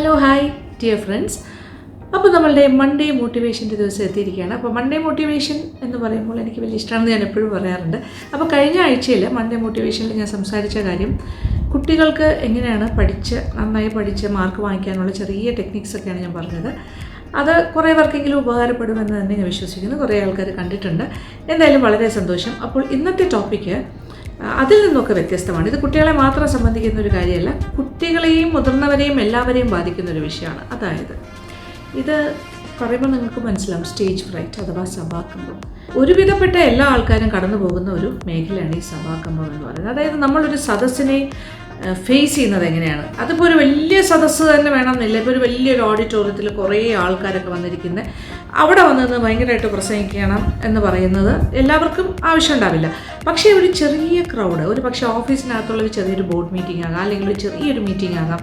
Hello hi dear friends. അപ്പോൾ നമ്മളുടെ Monday മോട്ടിവേഷൻ്റെ ദിവസം എത്തിയിരിക്കുകയാണ്. അപ്പോൾ മൺഡേ മോട്ടിവേഷൻ എന്ന് പറയുമ്പോൾ എനിക്ക് വലിയ ഇഷ്ടമാണെന്ന് ഞാൻ എപ്പോഴും പറയാറുണ്ട്. അപ്പോൾ കഴിഞ്ഞ ആഴ്ചയിൽ മൺഡേ മോട്ടിവേഷനിൽ ഞാൻ സംസാരിച്ച കാര്യം കുട്ടികൾക്ക് എങ്ങനെയാണ് നന്നായി പഠിച്ച് മാർക്ക് വാങ്ങിക്കാനുള്ള ചെറിയ ടെക്നിക്സൊക്കെയാണ് ഞാൻ പറഞ്ഞത്. അത് കുറേ പേർക്കെങ്കിലും ഉപകാരപ്പെടുമെന്ന് തന്നെ ഞാൻ വിശ്വസിക്കുന്നു. കുറേ ആൾക്കാർ കണ്ടിട്ടുണ്ട്. എന്തായാലും വളരെ സന്തോഷം. അപ്പോൾ ഇന്നത്തെ ടോപ്പിക്ക് അതിൽ നിന്നൊക്കെ വ്യത്യസ്തമാണ്. ഇത് കുട്ടികളെ മാത്രം സംബന്ധിക്കുന്ന ഒരു കാര്യമല്ല, കുട്ടികളെയും മുതിർന്നവരെയും എല്ലാവരെയും ബാധിക്കുന്ന ഒരു വിഷയമാണ്. അതായത് ഇത് പറയുമ്പോൾ നിങ്ങൾക്ക് മനസ്സിലാവും, സ്റ്റേജ് ഫ്രൈറ്റ് അഥവാ സഭാകമ്പം. ഒരുവിധപ്പെട്ട എല്ലാ ആൾക്കാരും കടന്നു പോകുന്ന ഒരു മേഖലയാണ് ഈ സഭാകമ്പം എന്ന് പറയുന്നത്. അതായത് നമ്മളൊരു സദസ്സിനെ ഫേസ് ചെയ്യുന്നത് എങ്ങനെയാണ്. അതിപ്പോൾ ഒരു വലിയ സദസ്സ് തന്നെ വേണമെന്നില്ല. ഇപ്പോൾ ഒരു വലിയൊരു ഓഡിറ്റോറിയത്തിൽ കുറേ ആൾക്കാരൊക്കെ വന്നിരിക്കുന്നത്, അവിടെ വന്നത് ഭയങ്കരമായിട്ട് പ്രസംഗിക്കണം എന്ന് പറയുന്നത് എല്ലാവർക്കും ആവശ്യമുണ്ടാവില്ല. പക്ഷേ ഒരു ചെറിയ ക്രൗഡ്, ഒരു പക്ഷേ ഓഫീസിനകത്തുള്ള ഒരു ചെറിയൊരു ബോർഡ് മീറ്റിംഗ് ആകാം, അല്ലെങ്കിൽ ഒരു ചെറിയൊരു മീറ്റിംഗ് ആകാം,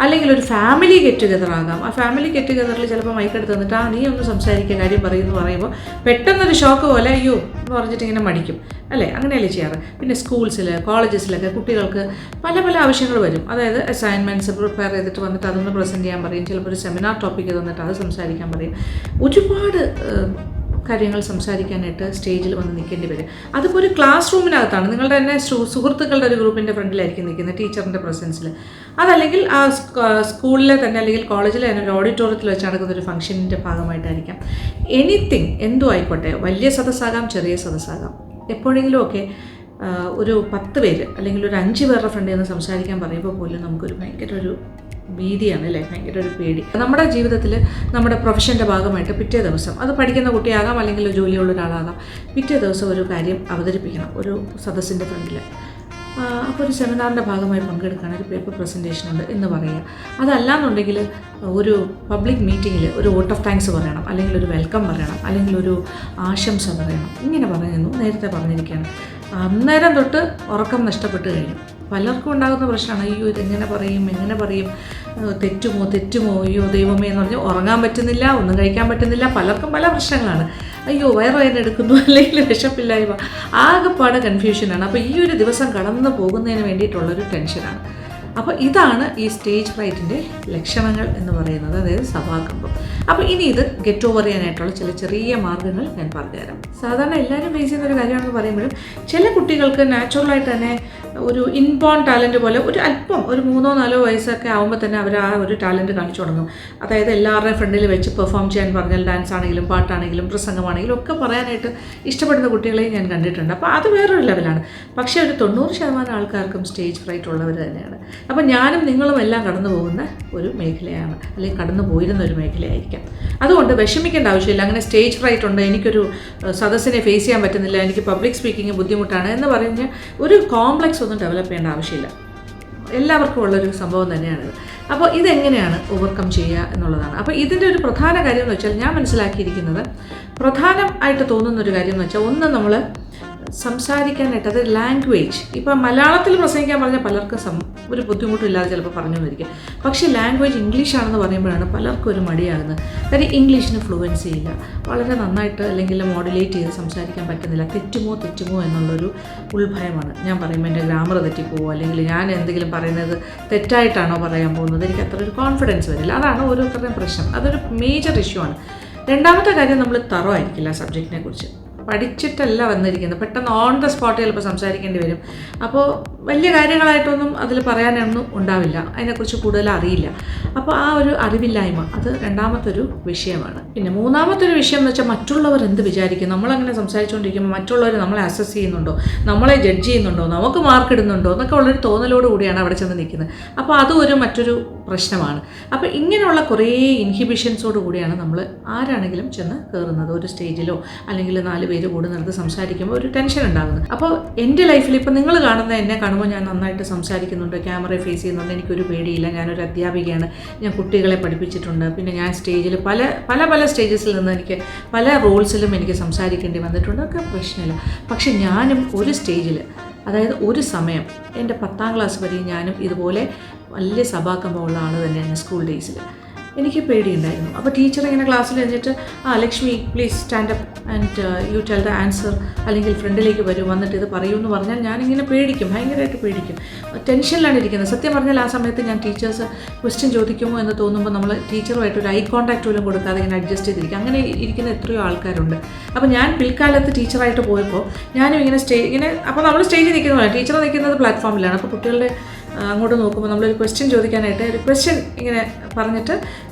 അല്ലെങ്കിൽ ഒരു ഫാമിലി ഗെറ്റ് ടുഗദർ ആകാം. ആ ഫാമിലി ഗെറ്റ് ടുഗദറിൽ ചിലപ്പോൾ മൈക്കെടുത്ത് തന്നിട്ട് നീ ഒന്ന് സംസാരിക്കുക, കാര്യം പറയുമ്പോൾ പെട്ടെന്നൊരു ഷോക്ക് പോലെ അയ്യോ എന്ന് പറഞ്ഞിട്ട് ഇങ്ങനെ മടിക്കും അല്ലേ? അങ്ങനെയല്ലേ ചെയ്യാറ്. പിന്നെ സ്കൂൾസിൽ കോളേജസിലൊക്കെ കുട്ടികൾക്ക് പല പല ആവശ്യങ്ങൾ വരും. അതായത് അസൈൻമെൻറ്റ്സ് പ്രിപ്പയർ ചെയ്തിട്ട് വന്നിട്ട് അതൊന്ന് പ്രസൻറ്റ് ചെയ്യാൻ പറയും. ചിലപ്പോൾ ഒരു സെമിനാർ ടോപ്പിക്ക് തന്നിട്ട് അത് സംസാരിക്കാൻ പറയും. ഒരുപാട് കാര്യങ്ങൾ സംസാരിക്കാനായിട്ട് സ്റ്റേജിൽ വന്ന് നിൽക്കേണ്ടി വരും. അതിപ്പോൾ ഒരു ക്ലാസ് റൂമിനകത്താണ്, നിങ്ങളുടെ തന്നെ സുഹൃത്തുക്കളുടെ ഒരു ഗ്രൂപ്പിൻ്റെ ഫ്രണ്ടിലായിരിക്കും നിൽക്കുന്നത്, ടീച്ചറിൻ്റെ പ്രസൻസിൽ. അതല്ലെങ്കിൽ ആ സ്കൂളിലെ തന്നെ അല്ലെങ്കിൽ കോളേജിലെ തന്നെ ഒരു ഓഡിറ്റോറിയത്തിൽ വെച്ച് നടക്കുന്ന ഒരു ഫംഗ്ഷനിൻ്റെ ഭാഗമായിട്ടായിരിക്കാം. എനിത്തിങ് എന്തും ആയിക്കോട്ടെ, വലിയ സദസ്സാകാം ചെറിയ സദസ്സാകാം. എപ്പോഴെങ്കിലുമൊക്കെ ഒരു 10 പേര് അല്ലെങ്കിൽ ഒരു 5 പേരുടെ ഫ്രണ്ടിൽ നിന്ന് സംസാരിക്കാൻ പറയുമ്പോൾ പോലും നമുക്കൊരു ഭയങ്കര ഒരു ഭീതിയാണ് അല്ലേ, ഭയങ്കര ഒരു പേടി. നമ്മുടെ ജീവിതത്തിൽ നമ്മുടെ പ്രൊഫഷൻ്റെ ഭാഗമായിട്ട് പിറ്റേ ദിവസം, അത് പഠിക്കുന്ന കുട്ടിയാകാം അല്ലെങ്കിൽ ജോലിയുള്ള ഒരാളാകാം, പിറ്റേ ദിവസം ഒരു കാര്യം അവതരിപ്പിക്കണം ഒരു സദസ്സിൻ്റെ ഫ്രണ്ടിൽ. അപ്പോൾ ഒരു സെമിനാറിൻ്റെ ഭാഗമായി പങ്കെടുക്കുകയാണ്, ഒരു പേപ്പർ പ്രസൻറ്റേഷൻ ഉണ്ട് എന്ന് പറയുക. അതല്ലാന്നുണ്ടെങ്കിൽ ഒരു പബ്ലിക് മീറ്റിങ്ങിൽ ഒരു വോട്ട് ഓഫ് താങ്ക്സ് പറയണം, അല്ലെങ്കിൽ ഒരു വെൽക്കം പറയണം, അല്ലെങ്കിൽ ഒരു ആശംസ പറയണം. ഇങ്ങനെ പറയുന്നു, നേരത്തെ പറഞ്ഞിരിക്കുകയാണ്. അന്നേരം തൊട്ട് ഉറക്കം നഷ്ടപ്പെട്ട് കഴിഞ്ഞു. പലർക്കും ഉണ്ടാകുന്ന പ്രശ്നമാണ്, അയ്യോ ഇതെങ്ങനെ പറയും, തെറ്റുമോ, അയ്യോ ദൈവമേ എന്ന് പറഞ്ഞ് ഉറങ്ങാൻ പറ്റുന്നില്ല, ഒന്നും കഴിക്കാൻ പറ്റുന്നില്ല. പലർക്കും പല പ്രശ്നങ്ങളാണ്. അയ്യോ വയറുവേദന എടുക്കുന്നു, അല്ലെങ്കിൽ വിശപ്പില്ലായ്മ, ആകെപ്പാടെ കൺഫ്യൂഷനാണ്. അപ്പോൾ ഈ ഒരു ദിവസം കടന്നു പോകുന്നതിന് വേണ്ടിയിട്ടുള്ളൊരു ടെൻഷനാണ്. അപ്പോൾ ഇതാണ് ഈ സ്റ്റേജ് ഫ്രൈറ്റിൻ്റെ ലക്ഷണങ്ങൾ എന്ന് പറയുന്നത്, അതായത് സഭാകമ്പം. അപ്പോൾ ഇനി ഇത് ഗെറ്റ് ഓവർ ചെയ്യാനായിട്ടുള്ള ചെറിയ മാർഗ്ഗങ്ങൾ ഞാൻ പറഞ്ഞുതരാം. സാധാരണ എല്ലാവരും ഫേസ് ചെയ്യുന്ന ഒരു കാര്യമാണെന്ന് പറയുമ്പോഴും ചില കുട്ടികൾക്ക് നാച്ചുറലായിട്ട് തന്നെ ഒരു ഇൻബോൺ ടാലൻറ്റ് പോലെ ഒരു അല്പം ഒരു 3-4 വയസ്സൊക്കെ ആകുമ്പോൾ തന്നെ അവർ ആ ഒരു ടാലൻറ്റ് കാണിച്ചു തുടങ്ങും. അതായത് എല്ലാവരുടെയും ഫ്രണ്ടിൽ വെച്ച് പെർഫോം ചെയ്യാൻ പറഞ്ഞാൽ ഡാൻസ് ആണെങ്കിലും പാട്ടാണെങ്കിലും പ്രസംഗമാണെങ്കിലും ഒക്കെ പറയാനായിട്ട് ഇഷ്ടപ്പെടുന്ന കുട്ടികളെയും ഞാൻ കണ്ടിട്ടുണ്ട്. അപ്പോൾ അത് വേറൊരു ലെവലാണ്. പക്ഷേ ഒരു 90% ആൾക്കാർക്കും സ്റ്റേജ് ഫ്രൈറ്റ് ഉള്ളവർ തന്നെയാണ്. അപ്പോൾ ഞാനും നിങ്ങളും എല്ലാം കടന്നു പോകുന്ന ഒരു മേഖലയാണ്, അല്ലെങ്കിൽ കടന്നു പോയിരുന്ന ഒരു മേഖലയായിരിക്കാം. അതുകൊണ്ട് വിഷമിക്കേണ്ട ആവശ്യമില്ല. അങ്ങനെ സ്റ്റേജ് ഫ്രൈറ്റ് ഉണ്ട്, എനിക്കൊരു സദസ്സിനെ ഫേസ് ചെയ്യാൻ പറ്റുന്നില്ല, എനിക്ക് പബ്ലിക് സ്പീക്കിംഗ് ബുദ്ധിമുട്ടാണ് എന്ന് പറഞ്ഞ് ഒരു കോംപ്ലക്സ് ഒന്നും ഡെവലപ്പ് ചെയ്യേണ്ട ആവശ്യമില്ല. എല്ലാവർക്കും ഉള്ളൊരു സംഭവം തന്നെയാണിത്. അപ്പോൾ ഇതെങ്ങനെയാണ് ഓവർകം ചെയ്യുക എന്നുള്ളതാണ്. അപ്പോൾ ഇതിൻ്റെ ഒരു പ്രധാന കാര്യം എന്ന് വെച്ചാൽ, ഞാൻ മനസ്സിലാക്കിയിരിക്കുന്നത് പ്രധാനമായിട്ട് തോന്നുന്നൊരു കാര്യം എന്ന് വെച്ചാൽ, ഒന്ന് നമ്മൾ സംസാരിക്കാനായിട്ട്, അത് ലാംഗ്വേജ്. ഇപ്പം മലയാളത്തിൽ പ്രസംഗിക്കാൻ പറഞ്ഞാൽ പലർക്കും ഒരു ബുദ്ധിമുട്ടില്ലാതെ ചിലപ്പോൾ പറഞ്ഞു വന്നിരിക്കും. പക്ഷേ ലാംഗ്വേജ് ഇംഗ്ലീഷാണെന്ന് പറയുമ്പോഴാണ് പലർക്കും ഒരു മടിയാകുന്നത്. കാര്യം ഇംഗ്ലീഷിന് ഫ്ലുവൻസി ഇല്ല, വളരെ നന്നായിട്ട് അല്ലെങ്കിൽ മോഡുലേറ്റ് ചെയ്ത് സംസാരിക്കാൻ പറ്റുന്നില്ല. തെറ്റുമോ എന്നുള്ളൊരു ഉൾഭയമാണ്. ഞാൻ പറയുമ്പോൾ എൻ്റെ ഗ്രാമർ തെറ്റിപ്പോവോ, അല്ലെങ്കിൽ ഞാൻ എന്തെങ്കിലും പറയുന്നത് തെറ്റായിട്ടാണോ പറയാൻ പോകുന്നത്, എനിക്ക് അത്ര ഒരു കോൺഫിഡൻസ് വരില്ല. അതാണ് ഓരോരുത്തരുടെയും പ്രശ്നം. അതൊരു മേജർ ഇഷ്യൂ ആണ്. രണ്ടാമത്തെ കാര്യം, നമ്മൾ തറോ ആയിരിക്കില്ല സബ്ജക്റ്റിനെ കുറിച്ച്, പഠിച്ചിട്ടല്ല വന്നിരിക്കുന്നത്. പെട്ടെന്ന് ഓൺ ദ സ്പോട്ട് ചിലപ്പോൾ സംസാരിക്കേണ്ടി വരും. അപ്പോൾ വലിയ കാര്യങ്ങളായിട്ടൊന്നും അതിൽ പറയാനൊന്നും ഉണ്ടാവില്ല, അതിനെക്കുറിച്ച് കൂടുതൽ അറിയില്ല. അപ്പോൾ ആ ഒരു അറിവില്ലായ്മ, അത് രണ്ടാമത്തൊരു വിഷയമാണ്. പിന്നെ മൂന്നാമത്തൊരു വിഷയം എന്ന് വെച്ചാൽ, മറ്റുള്ളവർ എന്ത് വിചാരിക്കും. നമ്മളങ്ങനെ സംസാരിച്ചുകൊണ്ടിരിക്കുമ്പോൾ മറ്റുള്ളവർ നമ്മളെ അസസ് ചെയ്യുന്നുണ്ടോ, നമ്മളെ ജഡ്ജ് ചെയ്യുന്നുണ്ടോ, നമുക്ക് മാർക്ക് ഇടുന്നുണ്ടോ എന്നൊക്കെ ഉള്ളൊരു തോന്നലോട് കൂടിയാണ് അവിടെ ചെന്ന് നിൽക്കുന്നത്. അപ്പോൾ അതും മറ്റൊരു പ്രശ്നമാണ്. അപ്പോൾ ഇങ്ങനെയുള്ള കുറേ ഇൻഹിബിഷൻസോട് കൂടിയാണ് നമ്മൾ ആരാണെങ്കിലും ചെന്ന് കയറുന്നത്. ഒരു സ്റ്റേജിലോ അല്ലെങ്കിൽ 4 പേര് കൂടി നിർത്തി സംസാരിക്കുമ്പോൾ ഒരു ടെൻഷൻ ഉണ്ടാകുന്നത്. അപ്പോൾ എൻ്റെ ലൈഫിൽ ഇപ്പോൾ നിങ്ങൾ കാണുന്ന എന്നെ കാണുമ്പോൾ ഞാൻ നന്നായിട്ട് സംസാരിക്കുന്നുണ്ട്, ക്യാമറയെ ഫേസ് ചെയ്യുന്നുണ്ട്, എനിക്കൊരു പേടിയില്ല. ഞാനൊരു അധ്യാപികയാണ്, ഞാൻ കുട്ടികളെ പഠിപ്പിച്ചിട്ടുണ്ട്. പിന്നെ ഞാൻ സ്റ്റേജിൽ പല സ്റ്റേജസിൽ നിന്ന് എനിക്ക് പല റോൾസിലും എനിക്ക് സംസാരിക്കേണ്ടി വന്നിട്ടുണ്ട്, ഒക്കെ പ്രശ്നമില്ല. പക്ഷെ ഞാനും ഒരു സ്റ്റേജിൽ, അതായത് ഒരു സമയം എൻ്റെ 10ാം ക്ലാസ് വരെ ഞാനും ഇതുപോലെ വലിയ സഭാകമ്പമുള്ള ആൾ തന്നെയാണ് സ്കൂൾ ഡേയ്സിൽ. എനിക്ക് പേടിയുണ്ടായിരുന്നു. അപ്പോൾ ടീച്ചർ ഇങ്ങനെ ക്ലാസ്സിൽ വെച്ചിട്ട് Lakshmi please stand up and you tell the answer, അല്ലെങ്കിൽ ഫ്രണ്ടിലേക്ക് വരും വന്നിട്ട് ഇത് പറയൂ എന്ന് പറഞ്ഞാൽ ഞാനിങ്ങനെ പേടിക്കും, ഭയങ്കരമായിട്ട് പേടിക്കും, ടെൻഷനിലാണ് ഇരിക്കുന്നത്. സത്യം പറഞ്ഞാൽ ആ സമയത്ത് ഞാൻ ടീച്ചേഴ്സ് ക്വസ്റ്റ്യൻ ചോദിക്കുമോ എന്ന് തോന്നുമ്പോൾ നമ്മൾ ടീച്ചറുമായിട്ട് ഒരു ഐ കോൺടാക്റ്റ് പോലും കൊടുക്കാതെ ഇങ്ങനെ അഡ്ജസ്റ്റ് ചെയ്തിരിക്കും. അങ്ങനെ ഇരിക്കുന്ന എത്രയോ ആൾക്കാരുണ്ട്. അപ്പോൾ ഞാൻ പിൽക്കാലത്ത് ടീച്ചറായിട്ട് പോയപ്പോൾ ഞാനും ഇങ്ങനെ ഇങ്ങനെ അപ്പോൾ നമ്മൾ സ്റ്റേജിൽ നിൽക്കുന്നതാണ്, ടീച്ചർ നിൽക്കുന്നത് പ്ലാറ്റ്ഫോമിലാണ്. അപ്പോൾ കുട്ടികളുടെ അങ്ങോട്ട് നോക്കുമ്പോൾ നമ്മളൊരു ക്വസ്റ്റ്യൻ ചോദിക്കാനായിട്ട് ഒരു ക്വസ്റ്റ്യൻ ഇങ്ങനെ പറഞ്ഞിട്ട്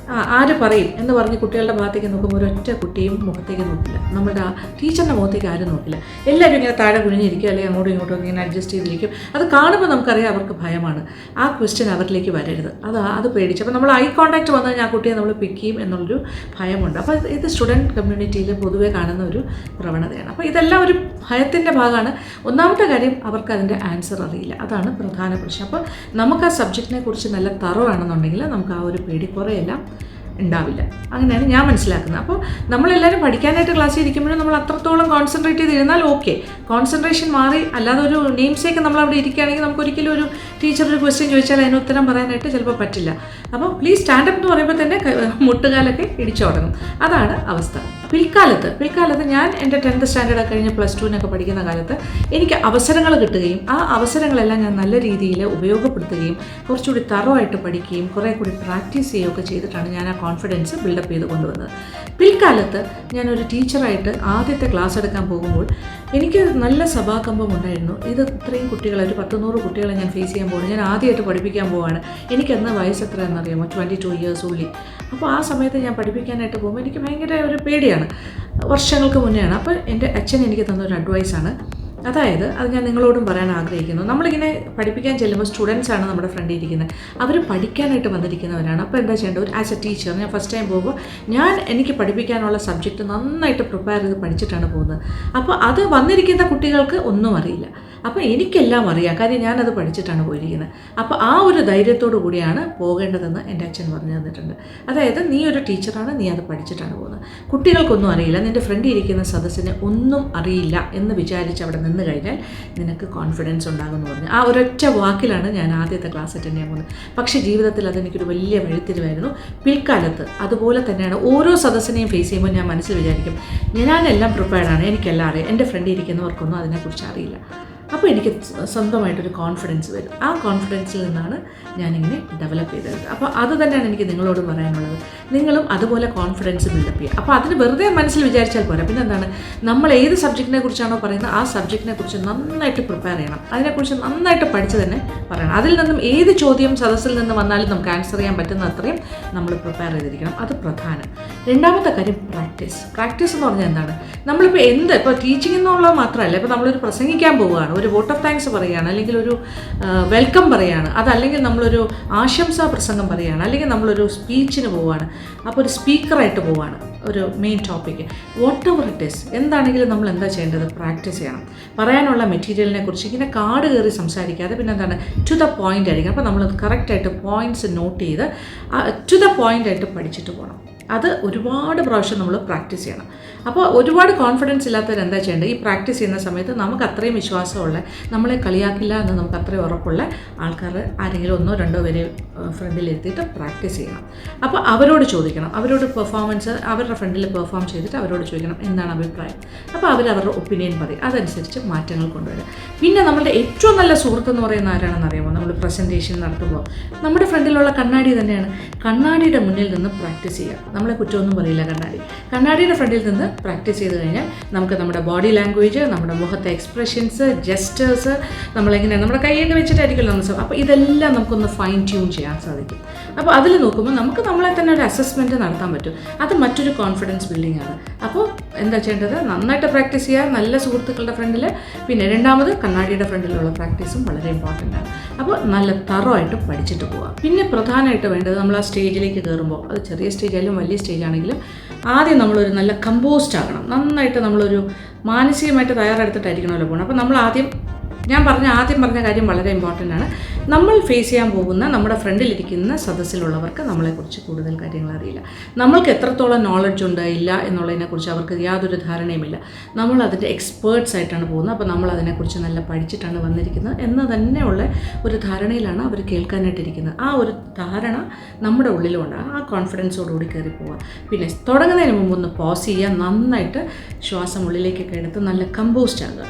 ആര് പറയും എന്ന് പറഞ്ഞ് കുട്ടികളുടെ ഭാഗത്തേക്ക് നോക്കുമ്പോൾ ഒരൊറ്റ കുട്ടിയും മുഖത്തേക്ക് നോക്കില്ല, നമ്മുടെ ആ ടീച്ചറിൻ്റെ മുഖത്തേക്ക് ആരും നോക്കില്ല. എല്ലാവരും ഇങ്ങനെ താഴെ കുനിഞ്ഞിരിക്കും, അല്ലെങ്കിൽ അങ്ങോട്ടും ഇങ്ങോട്ടും ഇങ്ങനെ അഡ്ജസ്റ്റ് ചെയ്തിരിക്കും. അത് കാണുമ്പോൾ നമുക്കറിയാം അവർക്ക് ഭയമാണ്, ആ ക്വസ്റ്റ്യൻ അവരിലേക്ക് വരരുത്, അത് പേടിച്ച്. അപ്പോൾ നമ്മൾ ഐ കോൺടാക്റ്റ് വന്നു കഴിഞ്ഞാൽ ആ കുട്ടിയെ നമ്മൾ പിക്ക് ചെയ്യും എന്നുള്ളൊരു ഭയമുണ്ട്. അപ്പോൾ ഇത് സ്റ്റുഡൻറ്റ് കമ്മ്യൂണിറ്റിയിൽ പൊതുവേ കാണുന്ന ഒരു പ്രവണതയാണ്. അപ്പോൾ ഇതെല്ലാം ഒരു ഭയത്തിൻ്റെ ഭാഗമാണ്. ഒന്നാമത്തെ കാര്യം അവർക്ക് അതിൻ്റെ ആൻസർ അറിയില്ല, അതാണ് പ്രധാന പ്രശ്നം. അപ്പോൾ നമുക്ക് ആ സബ്ജക്റ്റിനെ കുറിച്ച് നല്ല തറവാണെന്നുണ്ടെങ്കിൽ നമുക്ക് ആ ഒരു പേടി കുറയെല്ലാം ഉണ്ടാവില്ല. അങ്ങനെയാണ് ഞാൻ മനസ്സിലാക്കുന്നത്. അപ്പോൾ നമ്മളെല്ലാവരും പഠിക്കാനായിട്ട് ക്ലാസ്സിൽ ഇരിക്കുമ്പോഴും നമ്മൾ അത്രത്തോളം കോൺസെൻട്രേറ്റ് ചെയ്തിരുന്നാൽ ഓക്കെ, കോൺസെൻട്രേഷൻ മാറി അല്ലാതെ ഒരു നെയിംസേക്ക് നമ്മളവിടെ ഇരിക്കുകയാണെങ്കിൽ നമുക്ക് ഒരിക്കലും ഒരു ടീച്ചർ ഒരു ക്വസ്റ്റ്യൻ ചോദിച്ചാൽ അതിന് ഉത്തരം പറയാനായിട്ട് ചിലപ്പോൾ പറ്റില്ല. അപ്പോൾ പ്ലീസ് സ്റ്റാൻഡപ്പ് എന്ന് പറയുമ്പോൾ തന്നെ മുട്ടുകാലൊക്കെ ഇടിച്ചു തുടങ്ങും. അതാണ് അവസ്ഥ. പിൽക്കാലത്ത് ഞാൻ എൻ്റെ 10th സ്റ്റാൻഡേർഡ് കഴിഞ്ഞ് +2 പഠിക്കുന്ന കാലത്ത് എനിക്ക് അവസരങ്ങൾ കിട്ടുകയും ആ അവസരങ്ങളെല്ലാം ഞാൻ നല്ല രീതിയിൽ ഉപയോഗപ്പെടുത്തുകയും കുറച്ചുകൂടി തറവായിട്ട് പഠിക്കുകയും കുറേ കൂടി പ്രാക്ടീസ് ചെയ്യുകയൊക്കെ ചെയ്തിട്ടാണ് ഞാൻ ആ കോൺഫിഡൻസ് ബിൽഡപ്പ് ചെയ്ത് കൊണ്ടുവന്നത്. പിൽക്കാലത്ത് ഞാനൊരു ടീച്ചറായിട്ട് ആദ്യത്തെ ക്ലാസ് എടുക്കാൻ പോകുമ്പോൾ എനിക്ക് നല്ല സഭാകമ്പം ഉണ്ടായിരുന്നു. ഇത് ഇത്രയും കുട്ടികളെ, ഒരു 100 കുട്ടികളെ ഞാൻ ഫേസ് ചെയ്യാൻ പോകുന്നു, ഞാൻ ആദ്യമായിട്ട് പഠിപ്പിക്കാൻ പോവാണ്. എനിക്കന്ന് വയസ്സ് എത്ര എന്നറിയാമോ? 22 years ഉള്ളി. അപ്പോൾ ആ സമയത്ത് ഞാൻ പഠിപ്പിക്കാനായിട്ട് പോകുമ്പോൾ എനിക്ക് ഭയങ്കര ഒരു പേടിയാണ്. വർഷങ്ങൾക്ക് മുന്നെയാണ്. അപ്പോൾ എൻ്റെ അച്ഛൻ എനിക്ക് തന്നൊരു അഡ്വൈസാണ്, അതായത് അത് ഞാൻ നിങ്ങളോടും പറയാൻ ആഗ്രഹിക്കുന്നു. നമ്മളിങ്ങനെ പഠിപ്പിക്കാൻ ചെല്ലുമ്പോൾ സ്റ്റുഡൻസാണ് നമ്മുടെ ഫ്രണ്ടിൽ ഇരിക്കുന്നത്, അവർ പഠിക്കാനായിട്ട് വന്നിരിക്കുന്നവരാണ്. അപ്പോൾ എന്താ ചെയ്യേണ്ടത്? ആസ് എ ടീച്ചർ ഞാൻ ഫസ്റ്റ് ടൈം പോകുമ്പോൾ എനിക്ക് പഠിപ്പിക്കാനുള്ള സബ്ജക്റ്റ് നന്നായിട്ട് പ്രിപ്പയർ ചെയ്ത് പഠിച്ചിട്ടാണ് പോകുന്നത്. അപ്പോൾ അത് വന്നിരിക്കുന്ന കുട്ടികൾക്ക് ഒന്നും അറിയില്ല, അപ്പോൾ എനിക്കെല്ലാം അറിയാം, കാര്യം ഞാനത് പഠിച്ചിട്ടാണ് പോയിരിക്കുന്നത്. അപ്പോൾ ആ ഒരു ധൈര്യത്തോടു കൂടിയാണ് പോകേണ്ടതെന്ന് എൻ്റെ അച്ഛൻ പറഞ്ഞു തന്നിട്ടുണ്ട്. അതായത് നീ ഒരു ടീച്ചറാണ്, നീ അത് പഠിച്ചിട്ടാണ് പോകുന്നത്, കുട്ടികൾക്കൊന്നും അറിയില്ല, നിൻ്റെ ഫ്രണ്ടിൽ ഇരിക്കുന്ന സദസ്സിന് ഒന്നും അറിയില്ല എന്ന് വിചാരിച്ച് അവിടെ നിന്ന് കഴിഞ്ഞാൽ നിനക്ക് കോൺഫിഡൻസ് ഉണ്ടാകുമെന്ന് പറഞ്ഞു. ആ ഒരൊറ്റ വാക്കിലാണ് ഞാൻ ആദ്യത്തെ ക്ലാസ് അറ്റൻഡ് ചെയ്യാൻ പോകുന്നത്. പക്ഷേ ജീവിതത്തിൽ അതെനിക്കൊരു വലിയ വഴിത്തിരിവായിരുന്നു. പിൽക്കാലത്ത് അതുപോലെ തന്നെയാണ്. ഓരോ സദസ്സിനെയും ഫേസ് ചെയ്യുമ്പോൾ ഞാൻ മനസ്സിൽ വിചാരിക്കും, ഞാനെല്ലാം പ്രിപ്പയർഡാണ്, എനിക്കെല്ലാം അറിയാം, എൻ്റെ ഫ്രണ്ടിൽ ഇരിക്കുന്നവർക്കൊന്നും അതിനെക്കുറിച്ച് അറിയില്ല. അപ്പോൾ എനിക്ക് സ്വന്തമായിട്ടൊരു കോൺഫിഡൻസ് വരും. ആ കോൺഫിഡൻസിൽ നിന്നാണ് ഞാനിങ്ങനെ ഡെവലപ്പ് ചെയ്തത്. അപ്പോൾ അത് തന്നെയാണ് എനിക്ക് നിങ്ങളോട് പറയാനുള്ളത്. നിങ്ങളും അതുപോലെ കോൺഫിഡൻസ് ബിൽഡപ്പ് ചെയ്യുക. അപ്പോൾ അതിന് വെറുതെ മനസ്സിൽ വിചാരിച്ചാൽ പോരാ. പിന്നെ എന്താണ്, നമ്മൾ ഏത് സബ്ജക്റ്റിനെ കുറിച്ചാണോ പറയുന്നത് ആ സബ്ജക്റ്റിനെ കുറിച്ച് നന്നായിട്ട് പ്രിപ്പയർ ചെയ്യണം, അതിനെക്കുറിച്ച് നന്നായിട്ട് പഠിച്ച് തന്നെ പറയണം. അതിൽ നിന്നും ഏത് ചോദ്യം സദസ്സിൽ നിന്ന് വന്നാലും നമുക്ക് ആൻസർ ചെയ്യാൻ പറ്റുന്ന അത്രയും നമ്മൾ പ്രിപ്പയർ ചെയ്തിരിക്കണം. അത് പ്രധാനം. രണ്ടാമത്തെ കാര്യം പ്രാക്ടീസ് എന്ന് പറഞ്ഞാൽ എന്താണ്, നമ്മളിപ്പോൾ ഇപ്പോൾ ടീച്ചിങ് എന്നുള്ളത് മാത്രമല്ല, ഇപ്പോൾ നമ്മളൊരു പ്രസംഗിക്കാൻ പോവുകയാണ്, ഒരു വോട്ട് ഓഫ് താങ്ക്സ് പറയുകയാണ്, അല്ലെങ്കിൽ ഒരു വെൽക്കം പറയുകയാണ്, അതല്ലെങ്കിൽ നമ്മളൊരു ആശംസാ പ്രസംഗം പറയുകയാണ്, അല്ലെങ്കിൽ നമ്മളൊരു സ്പീച്ചിന് പോവുകയാണ്, അപ്പോൾ ഒരു സ്പീക്കറായിട്ട് പോവുകയാണ്, ഒരു main topic, what ever it is, എന്താണെങ്കിലും നമ്മൾ എന്താ ചെയ്യേണ്ടത്? പ്രാക്ടീസ് ചെയ്യണം. പറയാനുള്ള മെറ്റീരിയലിനെ കുറിച്ച് ഇങ്ങനെ കാട് കയറി സംസാരിക്കാതെ പിന്നെ എന്താണ്, ടു ദ പോയിൻ്റ് ആയിരിക്കും. അപ്പോൾ നമ്മൾ കറക്റ്റായിട്ട് പോയിൻറ്റ്സ് നോട്ട് ചെയ്ത് ടു ദ പോയിൻ്റ് ആയിട്ട് പഠിച്ചിട്ട് പോകണം. അത് ഒരുപാട് പ്രാവശ്യം നമ്മൾ പ്രാക്ടീസ് ചെയ്യണം. അപ്പോൾ ഒരുപാട് കോൺഫിഡൻസ് ഇല്ലാത്തവർ എന്താ ചെയ്യേണ്ടത്? ഈ പ്രാക്ടീസ് ചെയ്യുന്ന സമയത്ത് നമുക്ക് അത്രയും വിശ്വാസമുള്ള, നമ്മളെ കളിയാക്കില്ല എന്ന് നമുക്ക് അത്രയും ഉറപ്പുള്ള ആൾക്കാർ ആരെങ്കിലും 1-2 പേരെ ഫ്രണ്ടിലെത്തിയിട്ട് പ്രാക്ടീസ് ചെയ്യണം. അപ്പോൾ അവരോട് ചോദിക്കണം, അവരോട് പെർഫോമൻസ് അവരുടെ ഫ്രണ്ടിൽ പെർഫോം ചെയ്തിട്ട് അവരോട് ചോദിക്കണം എന്താണ് അഭിപ്രായം. അപ്പോൾ അവരവരുടെ ഒപ്പീനിയൻ പറയും, അതനുസരിച്ച് മാറ്റങ്ങൾ കൊണ്ടുവരും. പിന്നെ നമ്മളുടെ ഏറ്റവും നല്ല സുഹൃത്തെന്ന് പറയുന്ന ആരാണെന്ന് അറിയാമോ? നമ്മൾ പ്രസൻറ്റേഷൻ നടത്തുമ്പോൾ നമ്മുടെ ഫ്രണ്ടിലുള്ള കണ്ണാടി തന്നെയാണ്. കണ്ണാടിയുടെ മുന്നിൽ നിന്ന് പ്രാക്ടീസ് ചെയ്യുക. നമ്മളെ കുറ്റമൊന്നും പറയില്ല കണ്ണാടിയുടെ ഫ്രണ്ടിൽ നിന്ന് പ്രാക്ടീസ് ചെയ്ത് കഴിഞ്ഞാൽ നമുക്ക് നമ്മുടെ ബോഡി ലാംഗ്വേജ്, നമ്മുടെ മുഖത്തെ എക്സ്പ്രഷൻസ്, ജെസ്റ്റേഴ്സ്, നമ്മളെങ്ങനെ നമ്മുടെ കൈയൊക്കെ വെച്ചിട്ടായിരിക്കും നമ്മൾ, അപ്പോൾ ഇതെല്ലാം നമുക്കൊന്ന് ഫൈൻ ട്യൂൺ ചെയ്യാൻ സാധിക്കും. അപ്പോൾ അതിൽ നോക്കുമ്പോൾ നമുക്ക് നമ്മളെ തന്നെ ഒരു അസസ്മെൻറ്റ് നടത്താൻ പറ്റും. അത് മറ്റൊരു കോൺഫിഡൻസ് ബിൽഡിംഗ് ആണ്. അപ്പോൾ എന്താ ചെയ്യേണ്ടത്? നന്നായിട്ട് പ്രാക്ടീസ് ചെയ്യുക നല്ല സുഹൃത്തുക്കളുടെ ഫ്രണ്ടിൽ. പിന്നെ രണ്ടാമത് കണ്ണാടിയുടെ ഫ്രണ്ടിലുള്ള പ്രാക്ടീസും വളരെ ഇമ്പോർട്ടൻ്റ് ആണ്. അപ്പോൾ നല്ല തറവായിട്ട് പഠിച്ചിട്ട് പോവുക. പിന്നെ പ്രധാനമായിട്ട് വേണ്ടത്, നമ്മൾ ആ സ്റ്റേജിലേക്ക് കയറുമ്പോൾ, അത് ചെറിയ സ്റ്റേജ് ആയാലും വലിയ സ്റ്റേജ് ആണെങ്കിലും, ആദ്യം നമ്മളൊരു നല്ല കമ്പോസ്റ്റ് ആകണം. നന്നായിട്ട് നമ്മളൊരു മാനസികമായിട്ട് തയ്യാറെടുത്തിട്ടായിരിക്കണമല്ലോ പോകണം. അപ്പോൾ നമ്മൾ ആദ്യം ഞാൻ ആദ്യം പറഞ്ഞ കാര്യം വളരെ ഇമ്പോർട്ടൻ്റ് ആണ്. നമ്മൾ ഫേസ് ചെയ്യാൻ പോകുന്ന നമ്മുടെ ഫ്രണ്ടിലിരിക്കുന്ന സദസ്സിലുള്ളവർക്ക് നമ്മളെക്കുറിച്ച് കൂടുതൽ കാര്യങ്ങൾ അറിയില്ല. നമ്മൾക്ക് എത്രത്തോളം നോളജ് ഉണ്ട് ഇല്ല എന്നുള്ളതിനെക്കുറിച്ച് അവർക്ക് യാതൊരു ധാരണയുമില്ല. നമ്മൾ അതിൻ്റെ എക്സ്പേർട്സ് ആയിട്ടാണ് പോകുന്നത്. അപ്പോൾ നമ്മൾ അതിനെക്കുറിച്ച് നല്ല പഠിച്ചിട്ടാണ് വന്നിരിക്കുന്നത് എന്ന് തന്നെയുള്ള ഒരു ധാരണയിലാണ് അവർ കേൾക്കാനായിട്ടിരിക്കുന്നത്. ആ ഒരു ധാരണ നമ്മുടെ ഉള്ളിലുണ്ട്. ആ കോൺഫിഡൻസോടുകൂടി കയറി പോവുക. പിന്നെ തുടങ്ങുന്നതിന് മുമ്പ് ഒന്ന് പോസ് ചെയ്യുക, നന്നായിട്ട് ശ്വാസം ഉള്ളിലേക്കൊക്കെ എടുത്ത് നല്ല കമ്പോസ്റ്റ് ആകുക.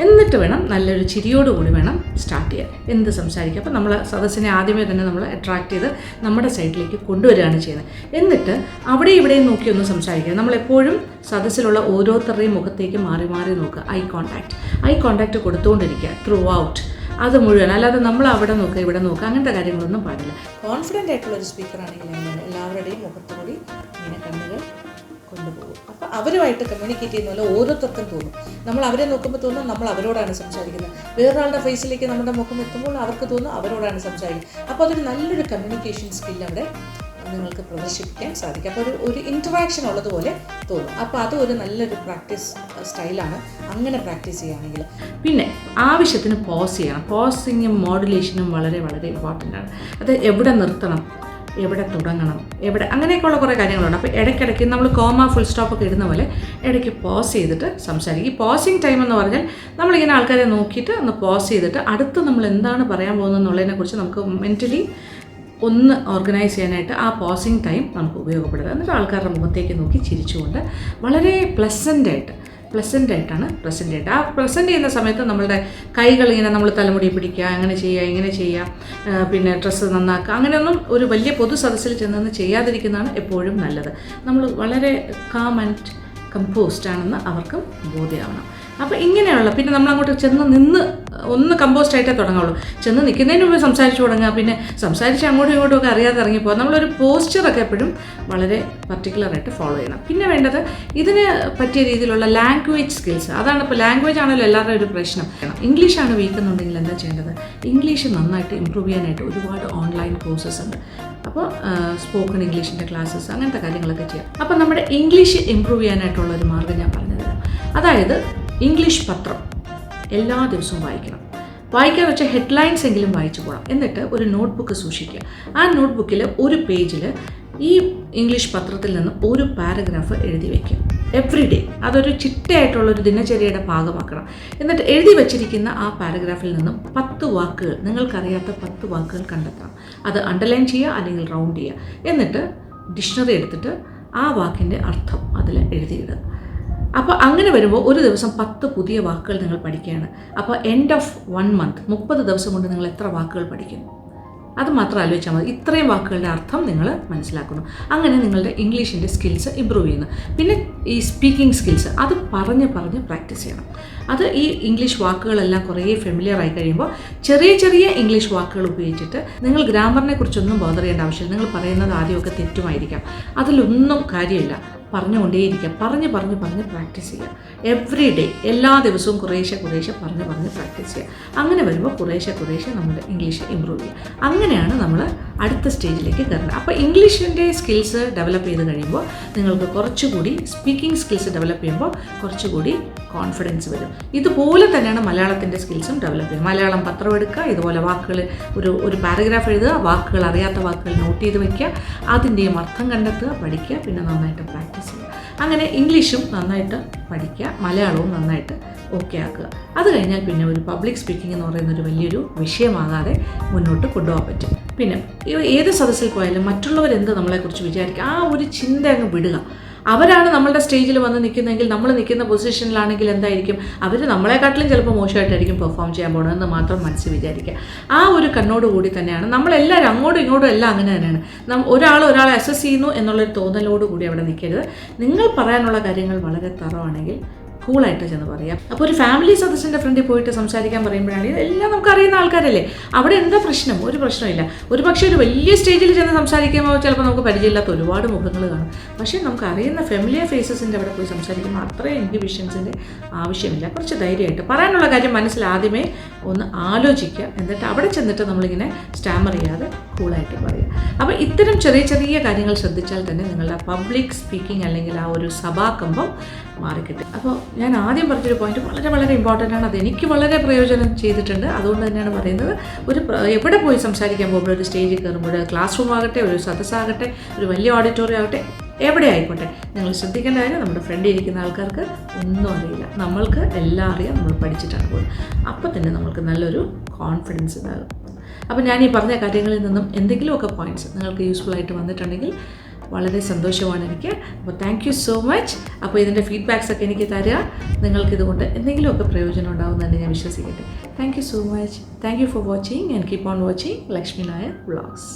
എന്നിട്ട് വേണം നല്ലൊരു ചിരിയോടുകൂടി വേണം സ്റ്റാർട്ട് ചെയ്യാൻ എന്ത് സംസാരിക്കുക. അപ്പോൾ നമ്മൾ സദസ്സിനെ ആദ്യമേ തന്നെ നമ്മൾ അട്രാക്റ്റ് ചെയ്ത് നമ്മുടെ സൈഡിലേക്ക് കൊണ്ടുവരികയാണ് ചെയ്യുന്നത്. എന്നിട്ട് അവിടെ ഇവിടെയും നോക്കി ഒന്ന് സംസാരിക്കുക. നമ്മളെപ്പോഴും സദസ്സിലുള്ള ഓരോരുത്തരുടെയും മുഖത്തേക്ക് മാറി മാറി നോക്കുക. ഐ കോൺടാക്റ്റ് കൊടുത്തുകൊണ്ടിരിക്കുക ത്രൂ ഔട്ട്, അത് മുഴുവൻ. അല്ലാതെ നമ്മൾ അവിടെ നോക്കുക ഇവിടെ നോക്കുക അങ്ങനത്തെ കാര്യങ്ങളൊന്നും പാടില്ല. കോൺഫിഡൻ്റ് ആയിട്ടുള്ളൊരു സ്പീക്കറാണെങ്കിൽ എല്ലാവരുടെയും മുഖത്തുകൂടി ഇങ്ങനെ കണ്ണുകൾ കൊണ്ടുപോകും. അപ്പോൾ അവരുമായിട്ട് കമ്മ്യൂണിക്കേറ്റ് ചെയ്യുന്ന പോലെ ഓരോരുത്തർക്കും തോന്നും. നമ്മൾ അവരെ നോക്കുമ്പോൾ തോന്നും നമ്മൾ അവരോടാണ് സംസാരിക്കുന്നത്. വേറൊരാളുടെ ഫേസിലേക്ക് നമ്മുടെ മുഖം എത്തുമ്പോൾ അവർക്ക് തോന്നും അവരോടാണ് സംസാരിക്കുന്നത്. അപ്പോൾ അതൊരു നല്ലൊരു കമ്മ്യൂണിക്കേഷൻ സ്കിൽ അവിടെ നിങ്ങൾക്ക് പ്രദർശിപ്പിക്കാൻ സാധിക്കും. അപ്പോൾ ഒരു ഇൻറ്ററാക്ഷൻ ഉള്ളതുപോലെ തോന്നും. അപ്പോൾ അത് ഒരു നല്ലൊരു പ്രാക്ടീസ് സ്റ്റൈലാണ് അങ്ങനെ പ്രാക്ടീസ് ചെയ്യുകയാണെങ്കിൽ. പിന്നെ ആവശ്യത്തിന് പോസ് ചെയ്യണം. പോസിങ്ങും മോഡുലേഷനും വളരെ വളരെ ഇമ്പോർട്ടൻ്റ് ആണ്. അത് എവിടെ നിർത്തണം, എവിടെ തുടങ്ങണം, എവിടെ അങ്ങനെയൊക്കെയുള്ള കുറേ കാര്യങ്ങളുണ്ട്. അപ്പോൾ ഇടയ്ക്കിടയ്ക്ക് നമ്മൾ കോമ ഫുൾ സ്റ്റോപ്പൊക്കെ ഇടുന്ന പോലെ ഇടയ്ക്ക് പോസ് ചെയ്തിട്ട് സംസാരിക്കും. ഈ പോസിങ് ടൈം എന്ന് പറഞ്ഞാൽ നമ്മളിങ്ങനെ ആൾക്കാരെ നോക്കിയിട്ട് ഒന്ന് പോസ് ചെയ്തിട്ട് അടുത്ത് നമ്മൾ എന്താണ് പറയാൻ പോകുന്നതെന്നുള്ളതിനെക്കുറിച്ച് നമുക്ക് മെൻ്റലി ഒന്ന് ഓർഗനൈസ് ചെയ്യാനായിട്ട് ആ പോസിങ് ടൈം നമുക്ക് ഉപയോഗപ്പെടുക. എന്നിട്ട് ആൾക്കാരുടെ മുഖത്തേക്ക് നോക്കി ചിരിച്ചുകൊണ്ട് വളരെ പ്ലസൻ്റായിട്ടാണ് പ്രസൻറ്റ് ചെയ്യേണ്ടത്. ആ പ്രസൻറ്റ് ചെയ്യുന്ന സമയത്ത് നമ്മളുടെ കൈകൾ ഇങ്ങനെ നമ്മൾ തലമുടി പിടിക്കുക, അങ്ങനെ ചെയ്യുക ഇങ്ങനെ ചെയ്യുക, പിന്നെ ഡ്രസ്സ് നന്നാക്കുക, അങ്ങനെയൊന്നും ഒരു വലിയ പൊതു സദസ്സിൽ ചെന്നൊന്ന് ചെയ്യാതിരിക്കുന്നതാണ് എപ്പോഴും നല്ലത്. നമ്മൾ വളരെ കാം ആൻഡ് കമ്പോസ്ഡ് ആണെന്ന് അവർക്കും ബോധ്യമാവണം. അപ്പോൾ ഇങ്ങനെയുള്ള പിന്നെ നമ്മളങ്ങോട്ട് ചെന്ന് നിന്ന് ഒന്ന് കമ്പോസ്റ്റ് ആയിട്ടേ തുടങ്ങുള്ളൂ. ചെന്ന് നിൽക്കുന്നതിന് മുമ്പ് സംസാരിച്ച് തുടങ്ങുക, പിന്നെ സംസാരിച്ച് അങ്ങോട്ടും ഇങ്ങോട്ടും ഒക്കെ അറിയാതെ ഇറങ്ങിപ്പോകുക. നമ്മളൊരു പോസ്ചറൊക്കെ എപ്പോഴും വളരെ പർട്ടിക്കുലറായിട്ട് ഫോളോ ചെയ്യണം. പിന്നെ വേണ്ടത് ഇതിന് പറ്റിയ രീതിയിലുള്ള ലാംഗ്വേജ് സ്കിൽസ്. അതാണ് ഇപ്പോൾ ലാംഗ്വേജ് ആണല്ലോ എല്ലാവരുടെയും ഒരു പ്രശ്നം. ഇംഗ്ലീഷാണ് വീക്ക് എന്നുണ്ടെങ്കിൽ എന്താ ചെയ്യേണ്ടത്? ഇംഗ്ലീഷ് നന്നായിട്ട് ഇമ്പ്രൂവ് ചെയ്യാനായിട്ട് ഒരുപാട് ഓൺലൈൻ കോഴ്സസ് ഉണ്ട്. അപ്പോൾ സ്പോക്കൺ ഇംഗ്ലീഷിൻ്റെ ക്ലാസ്സസ് അങ്ങനത്തെ കാര്യങ്ങളൊക്കെ ചെയ്യാം. അപ്പോൾ നമ്മുടെ ഇംഗ്ലീഷ് ഇമ്പ്രൂവ് ചെയ്യാനായിട്ടുള്ള ഒരു മാർഗ്ഗം ഞാൻ പറഞ്ഞു തരാം. അതായത് ഇംഗ്ലീഷ് പത്രം എല്ലാ ദിവസവും വായിക്കണം. വായിക്കാന്ന് വെച്ചാൽ ഹെഡ്ലൈൻസ് എങ്കിലും വായിച്ചു പോകണം. എന്നിട്ട് ഒരു നോട്ട്ബുക്ക് സൂക്ഷിക്കുക. ആ നോട്ട്ബുക്കിൽ ഒരു പേജിൽ ഈ ഇംഗ്ലീഷ് പത്രത്തിൽ നിന്ന് ഒരു പാരഗ്രാഫ് എഴുതി വയ്ക്കുക എവ്രി ഡേ. അതൊരു ചിട്ടയായിട്ടുള്ളൊരു ദിനചര്യയുടെ ഭാഗമാക്കണം. എന്നിട്ട് എഴുതി വച്ചിരിക്കുന്ന ആ പാരഗ്രാഫിൽ നിന്നും 10 വാക്കുകൾ, നിങ്ങൾക്കറിയാത്ത 10 വാക്കുകൾ കണ്ടെത്തണം. അത് അണ്ടർലൈൻ ചെയ്യുക അല്ലെങ്കിൽ റൗണ്ട് ചെയ്യുക. എന്നിട്ട് ഡിക്ഷണറി എടുത്തിട്ട് ആ വാക്കിൻ്റെ അർത്ഥം അതിൽ എഴുതിയിടുക. അപ്പോൾ അങ്ങനെ വരുമ്പോൾ ഒരു ദിവസം 10 പുതിയ വാക്കുകൾ നിങ്ങൾ പഠിക്കുകയാണ്. അപ്പോൾ എൻഡ് ഓഫ് 1 മന്ത് 30 ദിവസം കൊണ്ട് നിങ്ങൾ എത്ര വാക്കുകൾ പഠിക്കുന്നു? അത് മാത്രം ആലോചിച്ചാൽ മതി. ഇത്രയും വാക്കുകളുടെ അർത്ഥം നിങ്ങൾ മനസ്സിലാക്കുന്നു. അങ്ങനെ നിങ്ങളുടെ ഇംഗ്ലീഷിൻ്റെ സ്കിൽസ് ഇമ്പ്രൂവ് ചെയ്യുന്നു. പിന്നെ ഈ സ്പീക്കിംഗ് സ്കിൽസ് അത് പറഞ്ഞ് പ്രാക്ടീസ് ചെയ്യണം. അത് ഈ ഇംഗ്ലീഷ് വാക്കുകളെല്ലാം കുറേ ഫെമിലിയർ ആയി കഴിയുമ്പോൾ ചെറിയ ഇംഗ്ലീഷ് വാക്കുകൾ ഉപയോഗിച്ചിട്ട് നിങ്ങൾ ഗ്രാമറിനെ കുറിച്ചൊന്നും ബോധർ ചെയ്യേണ്ട ആവശ്യമില്ല. നിങ്ങൾ പറയുന്നത് ആദ്യമൊക്കെ തെറ്റുമായിരിക്കാം, അതിലൊന്നും കാര്യമില്ല. പറഞ്ഞുകൊണ്ടേയിരിക്കുക, പറഞ്ഞ് പ്രാക്ടീസ് ചെയ്യുക എവ്രി ഡേ. എല്ലാ ദിവസവും കുറേശ്ശെ പറഞ്ഞ് പ്രാക്ടീസ് ചെയ്യുക. അങ്ങനെ വരുമ്പോൾ കുറേശ്ശെ നമ്മുടെ ഇംഗ്ലീഷ് ഇമ്പ്രൂവ് ചെയ്യുക. അങ്ങനെയാണ് നമ്മൾ അടുത്ത സ്റ്റേജിലേക്ക് കയറുന്നത്. അപ്പോൾ ഇംഗ്ലീഷിൻ്റെ സ്കിൽസ് ഡെവലപ്പ് ചെയ്ത് കഴിയുമ്പോൾ നിങ്ങൾക്ക് കുറച്ചുകൂടി സ്പീക്കിംഗ് സ്കിൽസ് ഡെവലപ്പ് ചെയ്യുമ്പോൾ കുറച്ചുകൂടി കോൺഫിഡൻസ് വരും. ഇതുപോലെ തന്നെയാണ് മലയാളത്തിൻ്റെ സ്കിൽസും ഡെവലപ്പ് ചെയ്യുന്നത്. മലയാളം പത്രം എടുക്കുക, ഇതുപോലെ വാക്കുകൾ ഒരു പാരഗ്രാഫ് എഴുതുക, വാക്കുകൾ അറിയാത്ത വാക്കുകൾ നോട്ട് ചെയ്ത് വയ്ക്കുക, അതിൻ്റെയും അർത്ഥം കണ്ടെത്തുക, പഠിക്കുക, പിന്നെ നന്നായിട്ട് പ്രാക്ടീസ് ചെയ്യുക. അങ്ങനെ ഇംഗ്ലീഷും നന്നായിട്ട് പഠിക്കുക, മലയാളവും നന്നായിട്ട് ഓക്കെ ആക്കുക. അത് കഴിഞ്ഞാൽ പിന്നെ ഒരു പബ്ലിക് സ്പീക്കിംഗ് എന്ന് പറയുന്നൊരു വലിയൊരു വിഷയമാകാതെ മുന്നോട്ട് കൊണ്ടുപോകാൻ പറ്റും. പിന്നെ ഏത് സദസ്സിൽ പോയാലും മറ്റുള്ളവരെന്ത് നമ്മളെക്കുറിച്ച് വിചാരിക്കുക, ആ ഒരു ചിന്ത അങ്ങ് വിടുക. അവരാണ് നമ്മളുടെ സ്റ്റേജിൽ വന്ന് നിൽക്കുന്നതെങ്കിൽ നമ്മൾ നിൽക്കുന്ന പൊസിഷനിലാണെങ്കിൽ എന്തായിരിക്കും, അവർ നമ്മളെക്കാട്ടിലും ചിലപ്പോൾ മോശമായിട്ടായിരിക്കും പെർഫോം ചെയ്യാൻ പോകുന്നതെന്ന് മാത്രം മനസ്സിൽ വിചാരിക്കുക. ആ ഒരു കണ്ണോടുകൂടി തന്നെയാണ് നമ്മളെല്ലാവരും അങ്ങോട്ടും ഇങ്ങോട്ടും എല്ലാം അങ്ങനെ തന്നെയാണ്. ഒരാളെ അസസ് ചെയ്യുന്നു എന്നുള്ളൊരു തോന്നലോടുകൂടി അവിടെ നിൽക്കരുത്. നിങ്ങൾ പറയാനുള്ള കാര്യങ്ങൾ വളരെ തറവാണെങ്കിൽ കൂളായിട്ട് ചെന്ന് പറയാം. അപ്പോൾ ഒരു ഫാമിലി സദസ്സിൻ്റെ ഫ്രണ്ടിൽ പോയിട്ട് സംസാരിക്കാൻ പറയുമ്പോഴാണെങ്കിൽ എല്ലാം നമുക്കറിയുന്ന ആൾക്കാരല്ലേ, അവിടെ എന്താ പ്രശ്നം? ഒരു പ്രശ്നമില്ല. ഒരു പക്ഷേ ഒരു വലിയ സ്റ്റേജിൽ ചെന്ന് സംസാരിക്കുമ്പോൾ ചിലപ്പോൾ നമുക്ക് പരിചയമില്ലാത്ത ഒരുപാട് മുഖങ്ങൾ കാണും. പക്ഷേ നമുക്ക് അറിയുന്ന ഫെമിലിയർ ഫേസസിൻ്റെ അവിടെ പോയി സംസാരിക്കുമ്പോൾ അത്രയും ഇൻഹിബിഷൻസിൻ്റെ ആവശ്യമില്ല. കുറച്ച് ധൈര്യമായിട്ട് പറയാനുള്ള കാര്യം മനസ്സിൽ ആദ്യമേ ഒന്ന് ആലോചിക്കുക. എന്നിട്ട് അവിടെ ചെന്നിട്ട് നമ്മളിങ്ങനെ സ്റ്റാമർ ചെയ്യാതെ കൂളായിട്ട് പറയുക. അപ്പോൾ ഇത്തരം ചെറിയ കാര്യങ്ങൾ ശ്രദ്ധിച്ചാൽ തന്നെ നിങ്ങളുടെ പബ്ലിക് സ്പീക്കിംഗ് അല്ലെങ്കിൽ ആ ഒരു സഭാകമ്പം മാറിക്കിട്ടും. അപ്പോൾ ഞാൻ ആദ്യം പറഞ്ഞൊരു പോയിന്റ് വളരെ വളരെ ഇമ്പോർട്ടൻ്റ് ആണ്. അതെനിക്ക് വളരെ പ്രയോജനം ചെയ്തിട്ടുണ്ട്. അതുകൊണ്ട് തന്നെയാണ് പറയുന്നത്. എവിടെ പോയി സംസാരിക്കാൻ പോകുമ്പോൾ, ഒരു സ്റ്റേജിൽ കയറുമ്പോൾ, ക്ലാസ് റൂം ആകട്ടെ, ഒരു സദസ്സാകട്ടെ, ഒരു വലിയ ഓഡിറ്റോറിയം ആകട്ടെ, എവിടെ ആയിക്കോട്ടെ, നിങ്ങൾ ശ്രദ്ധിക്കേണ്ട കാര്യം നമ്മുടെ ഫ്രണ്ടിൽ ഇരിക്കുന്ന ആൾക്കാർക്ക് ഒന്നും അറിയില്ല. നമ്മൾക്ക് എല്ലാം അറിയാം, നമ്മൾ പഠിച്ചിട്ടാണ് പോകുന്നത്. അപ്പോൾ തന്നെ നമ്മൾക്ക് നല്ലൊരു കോൺഫിഡൻസ് ഉണ്ടാകും. അപ്പോൾ ഞാൻ ഈ പറഞ്ഞ കാര്യങ്ങളിൽ നിന്നും എന്തെങ്കിലുമൊക്കെ പോയിൻറ്റ്സ് നിങ്ങൾക്ക് യൂസ്ഫുൾ ആയിട്ട് വന്നിട്ടുണ്ടെങ്കിൽ വളരെ സന്തോഷമാണ് എനിക്ക്. അപ്പോൾ താങ്ക് യു സോ മച്ച്. അപ്പോൾ ഇതിൻ്റെ ഫീഡ്ബാക്സൊക്കെ എനിക്ക് തരിക. നിങ്ങൾക്കിതുകൊണ്ട് എന്തെങ്കിലുമൊക്കെ പ്രയോജനം ഉണ്ടാകുമെന്ന് ഞാൻ വിശ്വസിക്കട്ടെ. Thank you so much. Thank you for watching and keep on watching Lakshmi Nair vlogs.